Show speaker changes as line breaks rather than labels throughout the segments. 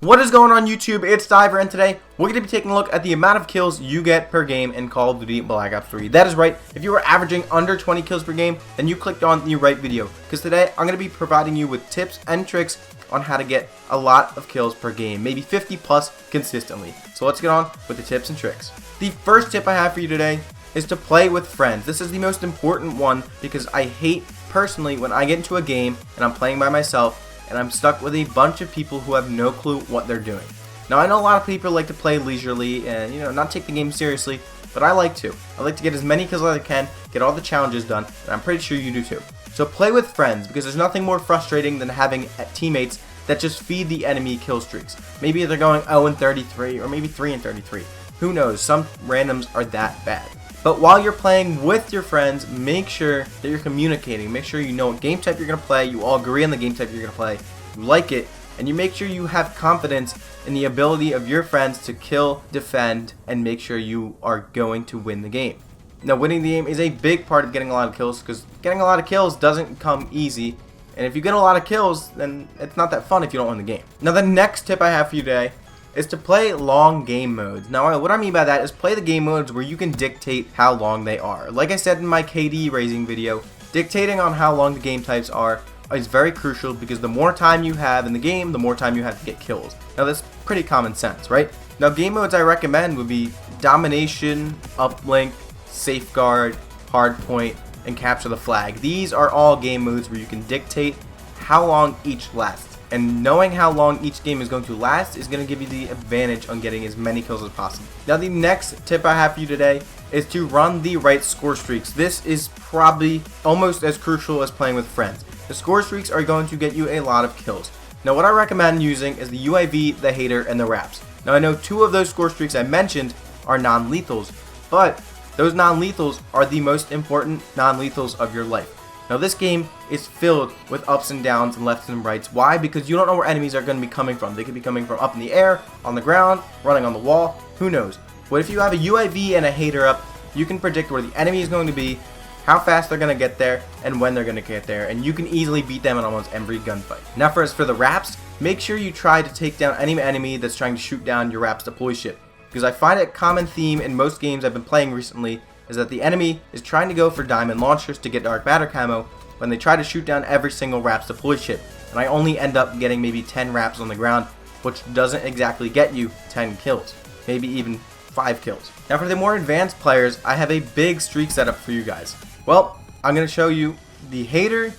What is going on YouTube? It's Diver, and today we're going to be taking a look at the amount of kills you get per game in Call of Duty Black Ops 3. That is right, if you are averaging under 20 kills per game, then you clicked on the right video, because today I'm going to be providing you with tips and tricks on how to get a lot of kills per game, maybe 50 plus consistently. So let's get on with the tips and tricks. The first tip I have for you today is to play with friends. This is the most important one because I hate personally when I get into a game and I'm playing by myself and I'm stuck with a bunch of people who have no clue what they're doing. Now I know a lot of people like to play leisurely and not take the game seriously, but I like to. I like to get as many kills as I can, get all the challenges done, and I'm pretty sure you do too. So play with friends because there's nothing more frustrating than having teammates that just feed the enemy kill streaks. Maybe they're going 0-33 or maybe 3-33. Who knows? Some randoms are that bad. But while you're playing with your friends, make sure that you're communicating. Make sure you know what game type you're going to play. You all agree on the game type you're going to play. You like it. And you make sure you have confidence in the ability of your friends to kill, defend, and make sure you are going to win the game. Now, winning the game is a big part of getting a lot of kills because getting a lot of kills doesn't come easy. And if you get a lot of kills, then it's not that fun if you don't win the game. Now, the next tip I have for you today is to play long game modes. Now, what I mean by that is play the game modes where you can dictate how long they are. Like I said in my KD raising video, dictating on how long the game types are is very crucial because the more time you have in the game, the more time you have to get kills. Now, that's pretty common sense, right? Now, game modes I recommend would be Domination, Uplink, Safeguard, Hardpoint, and Capture the Flag. These are all game modes where you can dictate how long each lasts. And knowing how long each game is going to last is going to give you the advantage on getting as many kills as possible. Now, the next tip I have for you today is to run the right score streaks. This is probably almost as crucial as playing with friends. The score streaks are going to get you a lot of kills. Now, what I recommend using is the UAV, the Hater, and the Wraps. Now, I know two of those score streaks I mentioned are non-lethals, but those non-lethals are the most important non-lethals of your life. Now, this game is filled with ups and downs and lefts and rights. Why? Because you don't know where enemies are going to be coming from. They could be coming from up in the air, on the ground, running on the wall. Who knows? But if you have a UAV and a Hater up, you can predict where the enemy is going to be, how fast they're going to get there, and when they're going to get there. And you can easily beat them in almost every gunfight. Now, for the Wraps, make sure you try to take down any enemy that's trying to shoot down your Wraps deploy ship. Because I find a common theme in most games I've been playing recently is that the enemy is trying to go for diamond launchers to get dark matter camo when they try to shoot down every single Wraps deploy ship. And I only end up getting maybe 10 Wraps on the ground, which doesn't exactly get you 10 kills. Maybe even 5 kills. Now, for the more advanced players, I have a big streak setup for you guys. Well, I'm going to show you the Hater,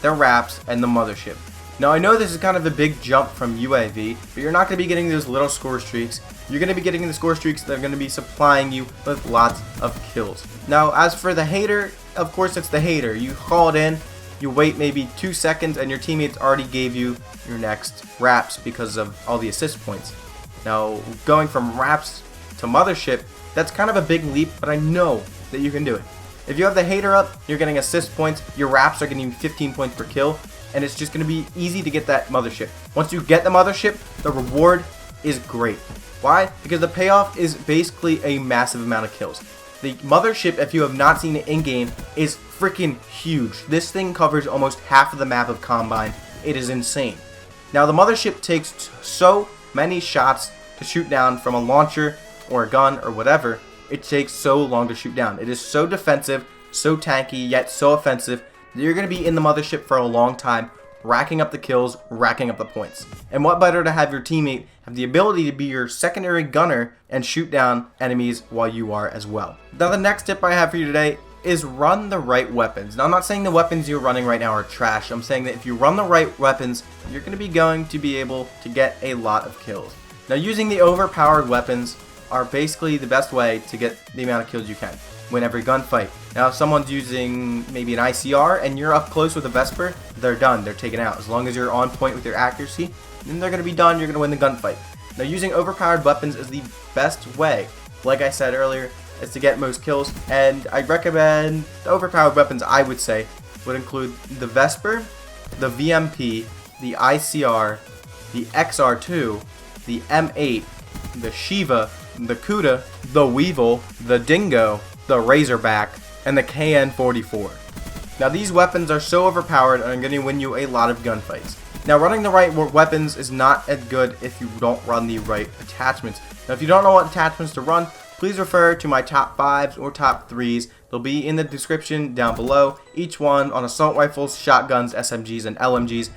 the Wraps, and the Mothership. Now, I know this is kind of a big jump from UAV, but you're not going to be getting those little score streaks. You're going to be getting the score streaks that are going to be supplying you with lots of kills. Now, as for the Hater, of course it's the Hater. You call it in, you wait maybe 2 seconds, and your teammates already gave you your next Wraps because of all the assist points. Now, going from Wraps to Mothership, that's kind of a big leap, but I know that you can do it. If you have the Hater up, you're getting assist points, your Wraps are getting you 15 points per kill, and it's just going to be easy to get that Mothership. Once you get the Mothership, the reward is great. Why? Because the payoff is basically a massive amount of kills. The Mothership, if you have not seen it in-game, is freaking huge. This thing covers almost half of the map of Combine. It is insane. Now, the Mothership takes so many shots to shoot down from a launcher or a gun or whatever. It takes so long to shoot down. It is so defensive, so tanky, yet so offensive that you're going to be in the Mothership for a long time, racking up the kills, racking up the points. And what better to have your teammate have the ability to be your secondary gunner and shoot down enemies while you are as well. Now, the next tip I have for you today is run the right weapons. Now, I'm not saying the weapons you're running right now are trash. I'm saying that if you run the right weapons, you're going to be able to get a lot of kills. Now, using the overpowered weapons are basically the best way to get the amount of kills you can win every gunfight. Now, if someone's using maybe an ICR and you're up close with a Vesper, they're done. They're taken out. As long as you're on point with your accuracy, then they're going to be done. You're going to win the gunfight. Now, using overpowered weapons is the best way, like I said earlier, is to get most kills. And I recommend the overpowered weapons, I would say, would include the Vesper, the VMP, the ICR, the XR2, the M8, the Shiva, the Kuda, the Weevil, the Dingo, the Razorback, and the KN-44. Now, these weapons are so overpowered and are going to win you a lot of gunfights. Now, running the right weapons is not as good if you don't run the right attachments. Now, if you don't know what attachments to run, please refer to my top 5s or top 3s. They'll be in the description down below. Each one on assault rifles, shotguns, SMGs, and LMGs.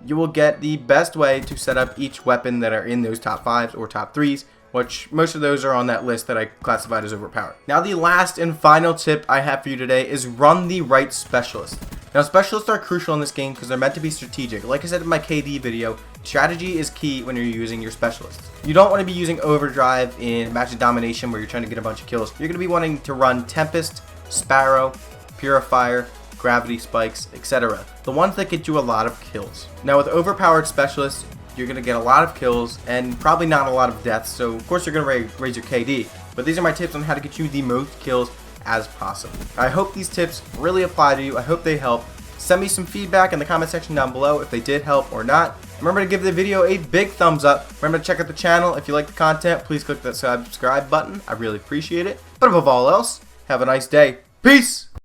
You will get the best way to set up each weapon that are in those top 5s or top 3s, which most of those are on that list that I classified as overpowered. Now, the last and final tip I have for you today is run the right specialist. Now, specialists are crucial in this game because they're meant to be strategic. Like I said in my KD video, strategy is key when you're using your specialists. You don't want to be using overdrive in match of domination where you're trying to get a bunch of kills. You're going to be wanting to run Tempest, Sparrow, Purifier, Gravity Spikes, etc. The ones that get you a lot of kills. Now, with overpowered specialists, you're going to get a lot of kills and probably not a lot of deaths, so of course you're going to raise your KD. But these are my tips on how to get you the most kills as possible. I hope these tips really apply to you. I hope they help. Send me some feedback in the comment section down below if they did help or not. Remember to give the video a big thumbs up. Remember to check out the channel. If you like the content, please click that subscribe button. I really appreciate it. But above all else, have a nice day. Peace!